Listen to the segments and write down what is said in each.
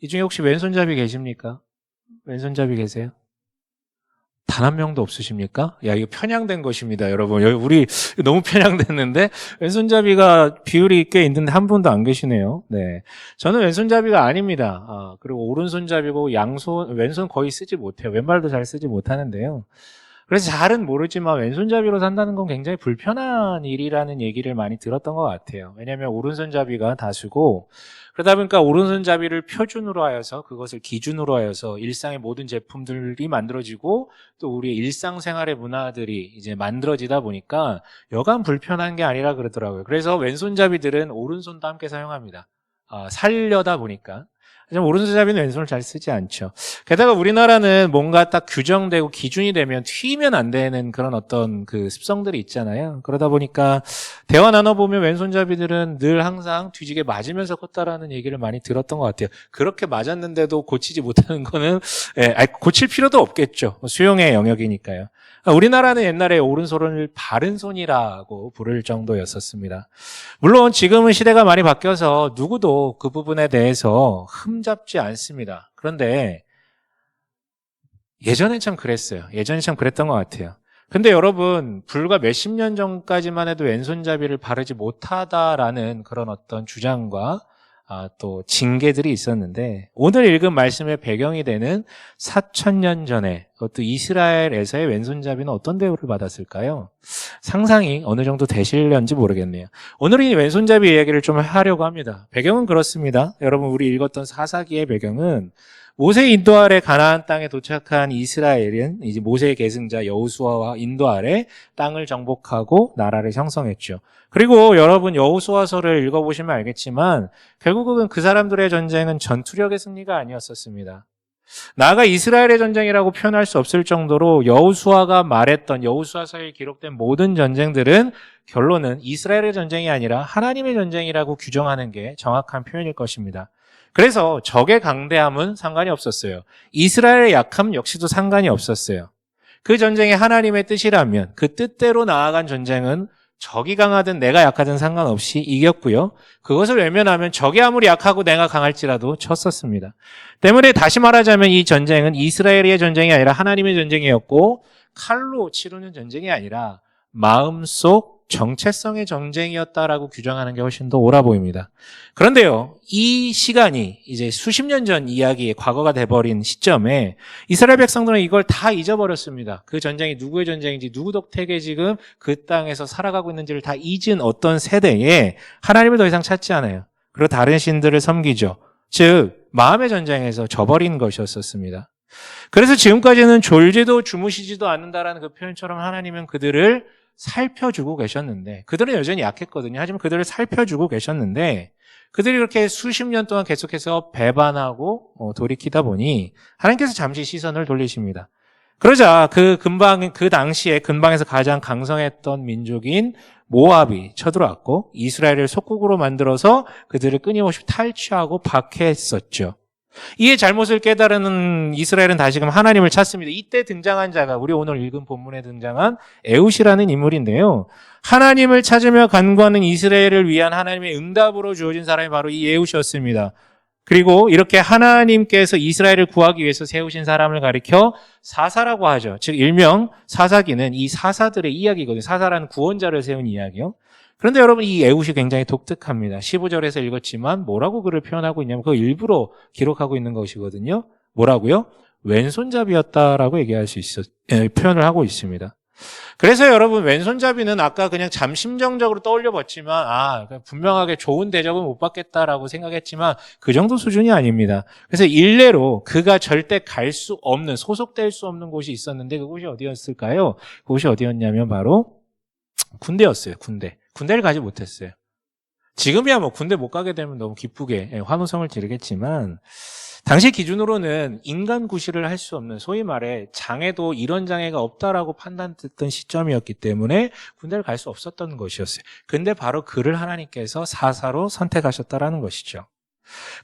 이 중에 혹시 왼손잡이 계십니까? 왼손잡이 계세요? 단 한 명도 없으십니까? 야, 이거 편향된 것입니다, 여러분. 우리 너무 편향됐는데 왼손잡이가 비율이 꽤 있는데 한 분도 안 계시네요. 네, 저는 왼손잡이가 아닙니다. 그리고 오른손잡이고 왼손 거의 쓰지 못해요. 왼발도 잘 쓰지 못하는데요. 그래서 잘은 모르지만 왼손잡이로 산다는 건 굉장히 불편한 일이라는 얘기를 많이 들었던 것 같아요. 왜냐하면 오른손잡이가 다수고 그러다 보니까 오른손잡이를 표준으로 하여서 그것을 기준으로 하여서 일상의 모든 제품들이 만들어지고 또 우리의 일상생활의 문화들이 이제 만들어지다 보니까 여간 불편한 게 아니라 그러더라고요. 그래서 왼손잡이들은 오른손도 함께 사용합니다. 살려다 보니까. 하지만 오른손잡이는 왼손을 잘 쓰지 않죠. 게다가 우리나라는 뭔가 딱 규정되고 기준이 되면 튀면 안 되는 그런 어떤 그 습성들이 있잖아요. 그러다 보니까 대화 나눠보면 왼손잡이들은 늘 항상 뒤지게 맞으면서 컸다라는 얘기를 많이 들었던 것 같아요. 그렇게 맞았는데도 고치지 못하는 거는 고칠 필요도 없겠죠. 수용의 영역이니까요. 우리나라는 옛날에 오른손을 바른 손이라고 부를 정도였었습니다. 물론 지금은 시대가 많이 바뀌어서 누구도 그 부분에 대해서 흠잡지 않습니다. 그런데 예전엔 참 그랬어요. 예전에 참 그랬던 것 같아요. 근데 여러분, 불과 몇십 년 전까지만 해도 왼손잡이를 바르지 못하다라는 그런 어떤 주장과 또 징계들이 있었는데 오늘 읽은 말씀의 배경이 되는 4,000년 전에 그것도 이스라엘에서의 왼손잡이는 어떤 대우를 받았을까요? 상상이 어느 정도 되실런지 모르겠네요. 오늘은 이 왼손잡이 이야기를 좀 하려고 합니다. 배경은 그렇습니다. 여러분, 우리 읽었던 사사기의 배경은 모세 인도 아래 가나안 땅에 도착한 이스라엘은 이제 모세의 계승자 여호수아와 인도 아래 땅을 정복하고 나라를 형성했죠. 그리고 여러분 여호수아서를 읽어보시면 알겠지만 결국은 그 사람들의 전쟁은 전투력의 승리가 아니었었습니다. 나아가 이스라엘의 전쟁이라고 표현할 수 없을 정도로 여호수아가 말했던 여호수아서에 기록된 모든 전쟁들은 결론은 이스라엘의 전쟁이 아니라 하나님의 전쟁이라고 규정하는 게 정확한 표현일 것입니다. 그래서 적의 강대함은 상관이 없었어요. 이스라엘의 약함 역시도 상관이 없었어요. 그 전쟁이 하나님의 뜻이라면 그 뜻대로 나아간 전쟁은 적이 강하든 내가 약하든 상관없이 이겼고요. 그것을 외면하면 적이 아무리 약하고 내가 강할지라도 쳤었습니다. 때문에 다시 말하자면 이 전쟁은 이스라엘의 전쟁이 아니라 하나님의 전쟁이었고 칼로 치르는 전쟁이 아니라 마음속 정체성의 전쟁이었다라고 규정하는 게 훨씬 더 옳아 보입니다. 그런데요, 이 시간이 이제 수십 년 전 이야기의 과거가 돼버린 시점에 이스라엘 백성들은 이걸 다 잊어버렸습니다. 그 전쟁이 누구의 전쟁인지 누구 덕택에 지금 그 땅에서 살아가고 있는지를 다 잊은 어떤 세대에 하나님을 더 이상 찾지 않아요. 그리고 다른 신들을 섬기죠. 즉 마음의 전쟁에서 져버린 것이었었습니다. 그래서 지금까지는 졸지도 주무시지도 않는다라는 그 표현처럼 하나님은 그들을 살펴주고 계셨는데 그들은 여전히 약했거든요. 하지만 그들을 살펴주고 계셨는데 그들이 그렇게 수십 년 동안 계속해서 배반하고 돌이키다 보니 하나님께서 잠시 시선을 돌리십니다. 그러자 그 당시에 근방에서 가장 강성했던 민족인 모압이 쳐들어왔고 이스라엘을 속국으로 만들어서 그들을 끊임없이 탈취하고 박해했었죠. 이에 잘못을 깨달은 이스라엘은 다시금 하나님을 찾습니다. 이때 등장한 자가 우리 오늘 읽은 본문에 등장한 에훗이라는 인물인데요. 하나님을 찾으며 간구하는 이스라엘을 위한 하나님의 응답으로 주어진 사람이 바로 이 에훗이었습니다. 그리고 이렇게 하나님께서 이스라엘을 구하기 위해서 세우신 사람을 가리켜 사사라고 하죠. 즉 일명 사사기는 이 사사들의 이야기거든요. 사사라는 구원자를 세운 이야기요. 그런데 여러분 이 에훗이 굉장히 독특합니다. 15절에서 읽었지만 뭐라고 그를 표현하고 있냐면 그거 일부러 기록하고 있는 것이거든요. 뭐라고요? 왼손잡이였다라고 표현을 하고 있습니다. 그래서 여러분 왼손잡이는 아까 그냥 잠심정적으로 떠올려 봤지만 분명하게 좋은 대접은 못 받겠다라고 생각했지만 그 정도 수준이 아닙니다. 그래서 일례로 그가 절대 갈 수 없는 소속될 수 없는 곳이 있었는데 그곳이 어디였을까요? 그곳이 어디였냐면 바로 군대였어요. 군대를 가지 못했어요. 지금이야 뭐 군대 못 가게 되면 너무 기쁘게 환호성을 지르겠지만 당시 기준으로는 인간 구실을 할 수 없는 소위 말해 장애도 이런 장애가 없다라고 판단됐던 시점이었기 때문에 군대를 갈 수 없었던 것이었어요. 근데 바로 그를 하나님께서 사사로 선택하셨다라는 것이죠.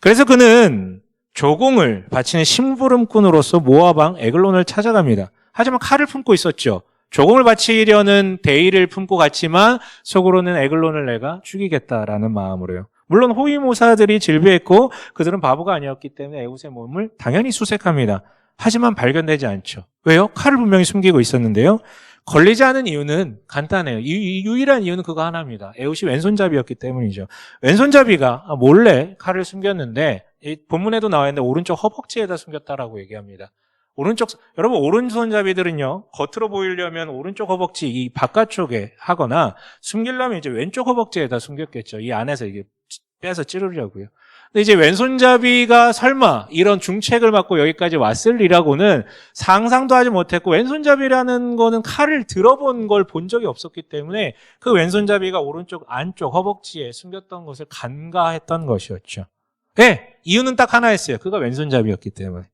그래서 그는 조공을 바치는 심부름꾼으로서 모압 왕 에글론을 찾아갑니다. 하지만 칼을 품고 있었죠. 조공을 바치려는 대의를 품고 갔지만 속으로는 에글론을 내가 죽이겠다라는 마음으로요. 물론 호위모사들이 질비했고 그들은 바보가 아니었기 때문에 에훗의 몸을 당연히 수색합니다. 하지만 발견되지 않죠. 왜요? 칼을 분명히 숨기고 있었는데요. 걸리지 않은 이유는 간단해요. 유일한 이유는 그거 하나입니다. 에훗이 왼손잡이였기 때문이죠. 왼손잡이가 몰래 칼을 숨겼는데 이 본문에도 나와 있는데 오른쪽 허벅지에다 숨겼다라고 얘기합니다. 여러분 오른손잡이들은요, 겉으로 보이려면 오른쪽 허벅지 이 바깥쪽에 하거나 숨기려면 이제 왼쪽 허벅지에다 숨겼겠죠. 이 안에서 이게 빼서 찌르려고요. 근데 이제 왼손잡이가 설마 이런 중책을 맡고 여기까지 왔을 리라고는 상상도 하지 못했고, 왼손잡이라는 거는 칼을 들어본 걸 본 적이 없었기 때문에 그 왼손잡이가 오른쪽 안쪽 허벅지에 숨겼던 것을 간과했던 것이었죠. 네, 이유는 딱 하나였어요. 그가 왼손잡이였기 때문에.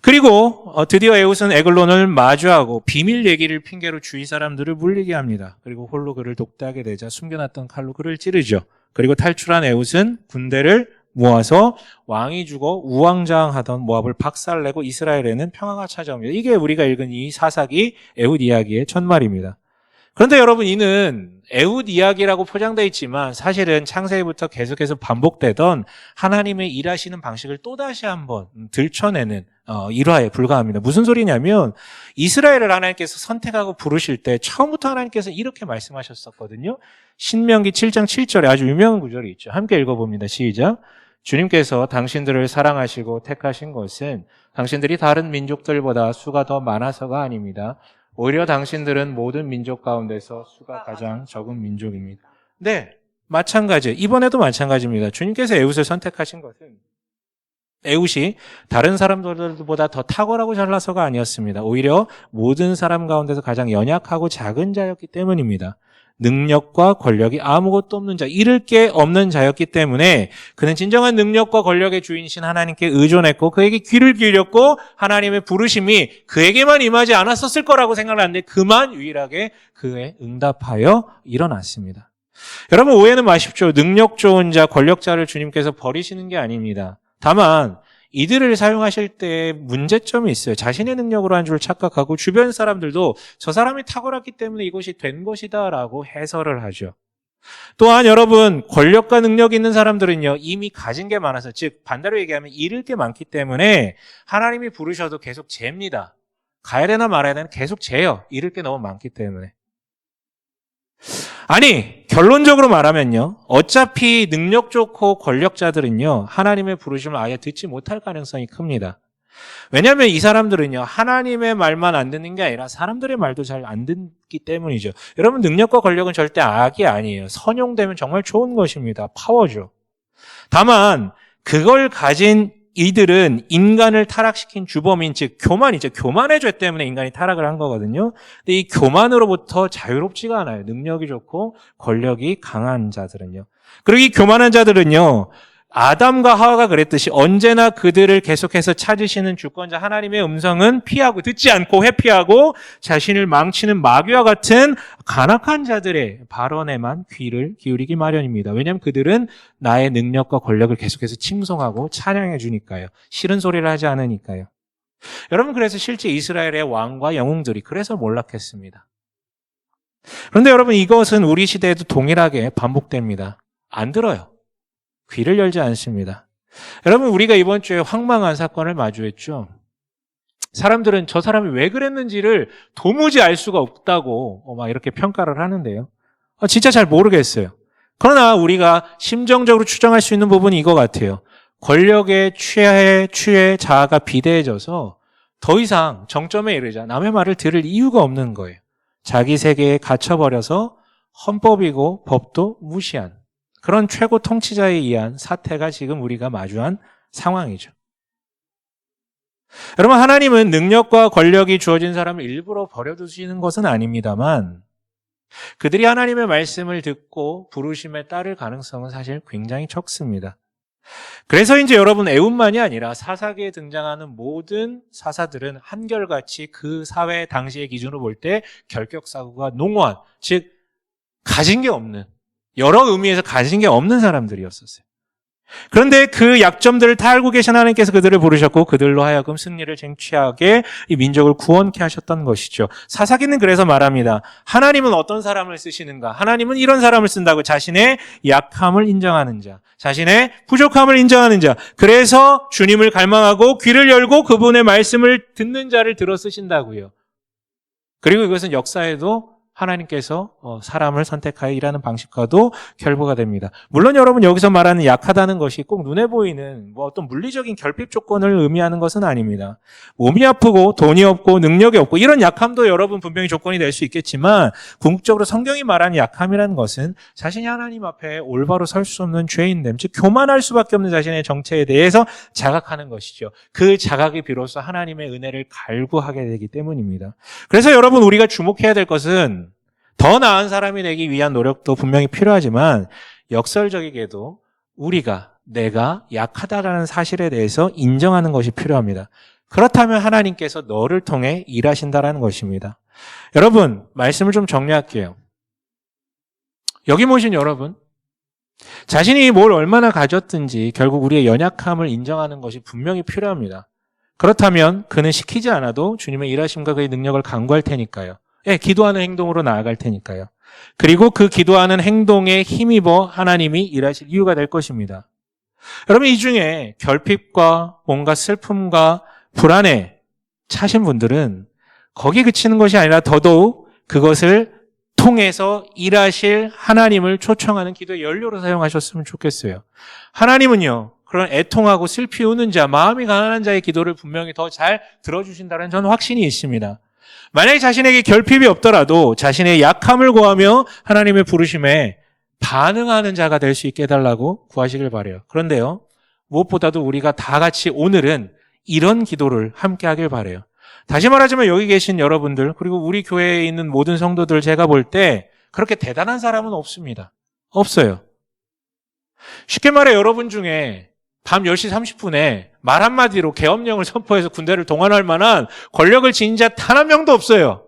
그리고 드디어 에훗은 에글론을 마주하고 비밀 얘기를 핑계로 주위 사람들을 물리게 합니다. 그리고 홀로 그를 독대하게 되자 숨겨놨던 칼로 그를 찌르죠. 그리고 탈출한 에훗은 군대를 모아서 왕이 죽어 우왕좌왕하던 모압을 박살내고 이스라엘에는 평화가 찾아옵니다. 이게 우리가 읽은 이 사사기 에훗 이야기의 첫말입니다. 그런데 여러분, 이는 에훗 이야기라고 포장되어 있지만 사실은 창세기부터 계속해서 반복되던 하나님의 일하시는 방식을 또다시 한번 들춰내는 일화에 불과합니다. 무슨 소리냐면 이스라엘을 하나님께서 선택하고 부르실 때 처음부터 하나님께서 이렇게 말씀하셨었거든요. 신명기 7장 7절에 아주 유명한 구절이 있죠. 함께 읽어봅니다. 시작. 주님께서 당신들을 사랑하시고 택하신 것은 당신들이 다른 민족들보다 수가 더 많아서가 아닙니다. 오히려 당신들은 모든 민족 가운데서 수가 가장 적은 민족입니다. 네, 마찬가지. 이번에도 마찬가지입니다. 주님께서 에훗을 선택하신 것은 에훗이 다른 사람들보다 더 탁월하고 잘나서가 아니었습니다. 오히려 모든 사람 가운데서 가장 연약하고 작은 자였기 때문입니다. 능력과 권력이 아무것도 없는 자, 잃을 게 없는 자였기 때문에 그는 진정한 능력과 권력의 주인이신 하나님께 의존했고 그에게 귀를 기울였고 하나님의 부르심이 그에게만 임하지 않았었을 거라고 생각하는데 그만 유일하게 그에 응답하여 일어났습니다. 여러분, 오해는 마십시오. 능력 좋은 자, 권력자를 주님께서 버리시는 게 아닙니다. 다만 이들을 사용하실 때 문제점이 있어요. 자신의 능력으로 한 줄 착각하고 주변 사람들도 저 사람이 탁월했기 때문에 이것이 된 것이다라고 해설을 하죠. 또한 여러분, 권력과 능력이 있는 사람들은요, 이미 가진 게 많아서, 즉 반대로 얘기하면 잃을 게 많기 때문에 하나님이 부르셔도 계속 잽니다. 가야 되나 말아야 되나 계속 재요. 잃을 게 너무 많기 때문에. 아니, 결론적으로 말하면요, 어차피 능력 좋고 권력자들은요, 하나님의 부르심을 아예 듣지 못할 가능성이 큽니다. 왜냐하면 이 사람들은요, 하나님의 말만 안 듣는 게 아니라 사람들의 말도 잘 안 듣기 때문이죠. 여러분, 능력과 권력은 절대 악이 아니에요. 선용되면 정말 좋은 것입니다. 파워죠. 다만 그걸 가진 이들은 인간을 타락시킨 주범인, 즉 교만이죠. 교만의 죄 때문에 인간이 타락을 한 거거든요. 근데 이 교만으로부터 자유롭지가 않아요. 능력이 좋고 권력이 강한 자들은요. 그리고 이 교만한 자들은요, 아담과 하와가 그랬듯이 언제나 그들을 계속해서 찾으시는 주권자 하나님의 음성은 피하고, 듣지 않고 회피하고 자신을 망치는 마귀와 같은 간악한 자들의 발언에만 귀를 기울이기 마련입니다. 왜냐하면 그들은 나의 능력과 권력을 계속해서 칭송하고 찬양해 주니까요. 싫은 소리를 하지 않으니까요. 여러분, 그래서 실제 이스라엘의 왕과 영웅들이 그래서 몰락했습니다. 그런데 여러분, 이것은 우리 시대에도 동일하게 반복됩니다. 안 들어요. 귀를 열지 않습니다. 여러분, 우리가 이번 주에 황망한 사건을 마주했죠. 사람들은 저 사람이 왜 그랬는지를 도무지 알 수가 없다고 막 이렇게 평가를 하는데요. 진짜 잘 모르겠어요. 그러나 우리가 심정적으로 추정할 수 있는 부분이 이거 같아요. 권력에 취해 자아가 비대해져서 더 이상 정점에 이르자 남의 말을 들을 이유가 없는 거예요. 자기 세계에 갇혀버려서 헌법이고 법도 무시한 그런 최고 통치자에 의한 사태가 지금 우리가 마주한 상황이죠. 여러분, 하나님은 능력과 권력이 주어진 사람을 일부러 버려두시는 것은 아닙니다만 그들이 하나님의 말씀을 듣고 부르심에 따를 가능성은 사실 굉장히 적습니다. 그래서 이제 여러분, 에훗만이 아니라 사사기에 등장하는 모든 사사들은 한결같이 그 사회 당시의 기준으로 볼 때 결격사고가 농후한, 즉 가진 게 없는, 여러 의미에서 가진 게 없는 사람들이었었어요. 그런데 그 약점들을 다 알고 계신 하나님께서 그들을 부르셨고 그들로 하여금 승리를 쟁취하게 이 민족을 구원케 하셨던 것이죠. 사사기는 그래서 말합니다. 하나님은 어떤 사람을 쓰시는가? 하나님은 이런 사람을 쓴다고. 자신의 약함을 인정하는 자, 자신의 부족함을 인정하는 자. 그래서 주님을 갈망하고 귀를 열고 그분의 말씀을 듣는 자를 들어 쓰신다고요. 그리고 이것은 역사에도 하나님께서 사람을 선택하여 일하는 방식과도 결부가 됩니다. 물론 여러분 여기서 말하는 약하다는 것이 꼭 눈에 보이는 어떤 물리적인 결핍 조건을 의미하는 것은 아닙니다. 몸이 아프고 돈이 없고 능력이 없고 이런 약함도 여러분 분명히 조건이 될 수 있겠지만 궁극적으로 성경이 말하는 약함이라는 것은 자신이 하나님 앞에 올바로 설 수 없는 죄인됨, 즉 교만할 수밖에 없는 자신의 정체에 대해서 자각하는 것이죠. 그 자각이 비로소 하나님의 은혜를 갈구하게 되기 때문입니다. 그래서 여러분 우리가 주목해야 될 것은 더 나은 사람이 되기 위한 노력도 분명히 필요하지만 역설적이게도 내가 약하다라는 사실에 대해서 인정하는 것이 필요합니다. 그렇다면 하나님께서 너를 통해 일하신다라는 것입니다. 여러분, 말씀을 좀 정리할게요. 여기 모신 여러분, 자신이 뭘 얼마나 가졌든지 결국 우리의 연약함을 인정하는 것이 분명히 필요합니다. 그렇다면 그는 시키지 않아도 주님의 일하심과 그의 능력을 간구할 테니까요. 기도하는 행동으로 나아갈 테니까요. 그리고 그 기도하는 행동에 힘입어 하나님이 일하실 이유가 될 것입니다. 여러분 이 중에 결핍과 뭔가 슬픔과 불안에 차신 분들은 거기에 그치는 것이 아니라 더더욱 그것을 통해서 일하실 하나님을 초청하는 기도의 연료로 사용하셨으면 좋겠어요. 하나님은요, 그런 애통하고 슬피 우는 자, 마음이 가난한 자의 기도를 분명히 더 잘 들어주신다는 저는 확신이 있습니다. 만약에 자신에게 결핍이 없더라도 자신의 약함을 고하며 하나님의 부르심에 반응하는 자가 될 수 있게 해달라고 구하시길 바라요. 그런데요, 무엇보다도 우리가 다 같이 오늘은 이런 기도를 함께 하길 바라요. 다시 말하자면 여기 계신 여러분들 그리고 우리 교회에 있는 모든 성도들 제가 볼 때 그렇게 대단한 사람은 없습니다. 없어요. 쉽게 말해 여러분 중에 밤 10시 30분에 말 한마디로 계엄령을 선포해서 군대를 동원할 만한 권력을 지닌 자 단 한 명도 없어요.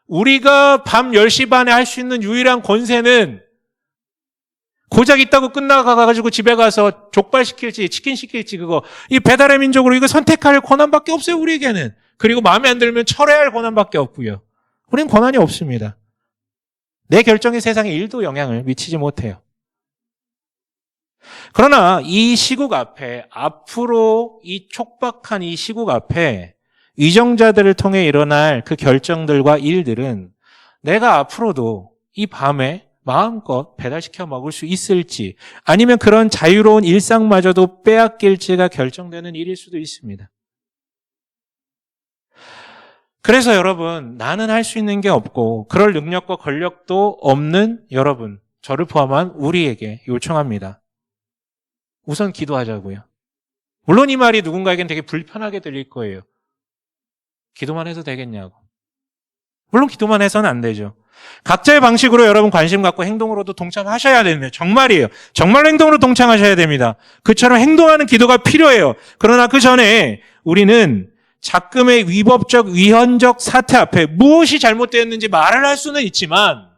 우리가 밤 10시 반에 할 수 있는 유일한 권세는 고작 있다고 끝나가가지고 집에 가서 족발 시킬지 치킨 시킬지 이 배달의 민족으로 이거 선택할 권한밖에 없어요, 우리에게는. 그리고 마음에 안 들면 철회할 권한밖에 없고요. 우리는 권한이 없습니다. 내 결정이 세상에 1도 영향을 미치지 못해요. 그러나 이 시국 앞에, 앞으로 이 촉박한 이 시국 앞에 위정자들을 통해 일어날 그 결정들과 일들은 내가 앞으로도 이 밤에 마음껏 배달시켜 먹을 수 있을지 아니면 그런 자유로운 일상마저도 빼앗길지가 결정되는 일일 수도 있습니다. 그래서 여러분, 나는 할 수 있는 게 없고 그럴 능력과 권력도 없는 여러분, 저를 포함한 우리에게 요청합니다. 우선 기도하자고요. 물론 이 말이 누군가에겐 되게 불편하게 들릴 거예요. 기도만 해도 되겠냐고. 물론 기도만 해서는 안 되죠. 각자의 방식으로 여러분 관심 갖고 행동으로도 동참하셔야 됩니다. 정말이에요. 정말로 행동으로 동참하셔야 됩니다. 그처럼 행동하는 기도가 필요해요. 그러나 그 전에 우리는 작금의 위법적, 위헌적 사태 앞에 무엇이 잘못되었는지 말을 할 수는 있지만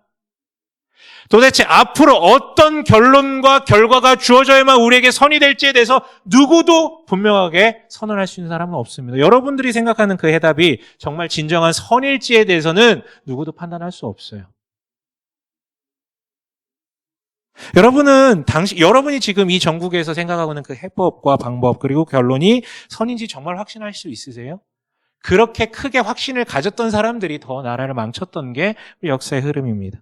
도대체 앞으로 어떤 결론과 결과가 주어져야만 우리에게 선이 될지에 대해서 누구도 분명하게 선언할 수 있는 사람은 없습니다. 여러분들이 생각하는 그 해답이 정말 진정한 선일지에 대해서는 누구도 판단할 수 없어요. 여러분이 지금 이 전국에서 생각하고 있는 그 해법과 방법 그리고 결론이 선인지 정말 확신할 수 있으세요? 그렇게 크게 확신을 가졌던 사람들이 더 나라를 망쳤던 게 역사의 흐름입니다.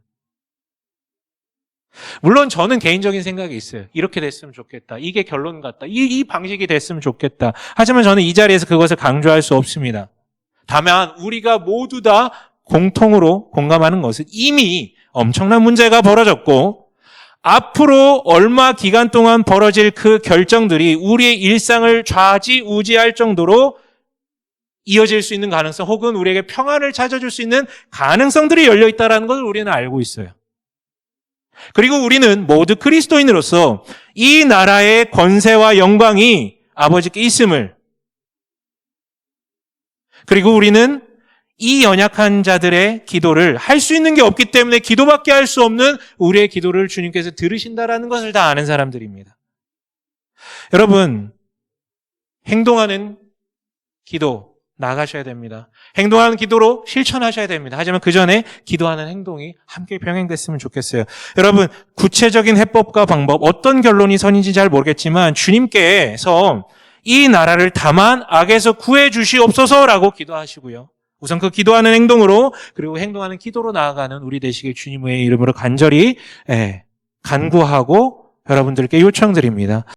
물론 저는 개인적인 생각이 있어요. 이렇게 됐으면 좋겠다. 이게 결론 같다. 이 방식이 됐으면 좋겠다. 하지만 저는 이 자리에서 그것을 강조할 수 없습니다. 다만 우리가 모두 다 공통으로 공감하는 것은 이미 엄청난 문제가 벌어졌고 앞으로 얼마 기간 동안 벌어질 그 결정들이 우리의 일상을 좌지우지할 정도로 이어질 수 있는 가능성 혹은 우리에게 평안을 찾아줄 수 있는 가능성들이 열려있다는 것을 우리는 알고 있어요. 그리고 우리는 모두 그리스도인으로서 이 나라의 권세와 영광이 아버지께 있음을 그리고 우리는 이 연약한 자들의 기도를 할 수 있는 게 없기 때문에 기도밖에 할 수 없는 우리의 기도를 주님께서 들으신다라는 것을 다 아는 사람들입니다. 여러분, 행동하는 기도 나가셔야 됩니다. 행동하는 기도로 실천하셔야 됩니다. 하지만 그 전에 기도하는 행동이 함께 병행됐으면 좋겠어요. 여러분, 구체적인 해법과 방법, 어떤 결론이 선인지 잘 모르겠지만 주님께서 이 나라를 다만 악에서 구해 주시옵소서라고 기도하시고요. 우선 그 기도하는 행동으로 그리고 행동하는 기도로 나아가는 우리 되시길 주님의 이름으로 간절히 간구하고 여러분들께 요청드립니다.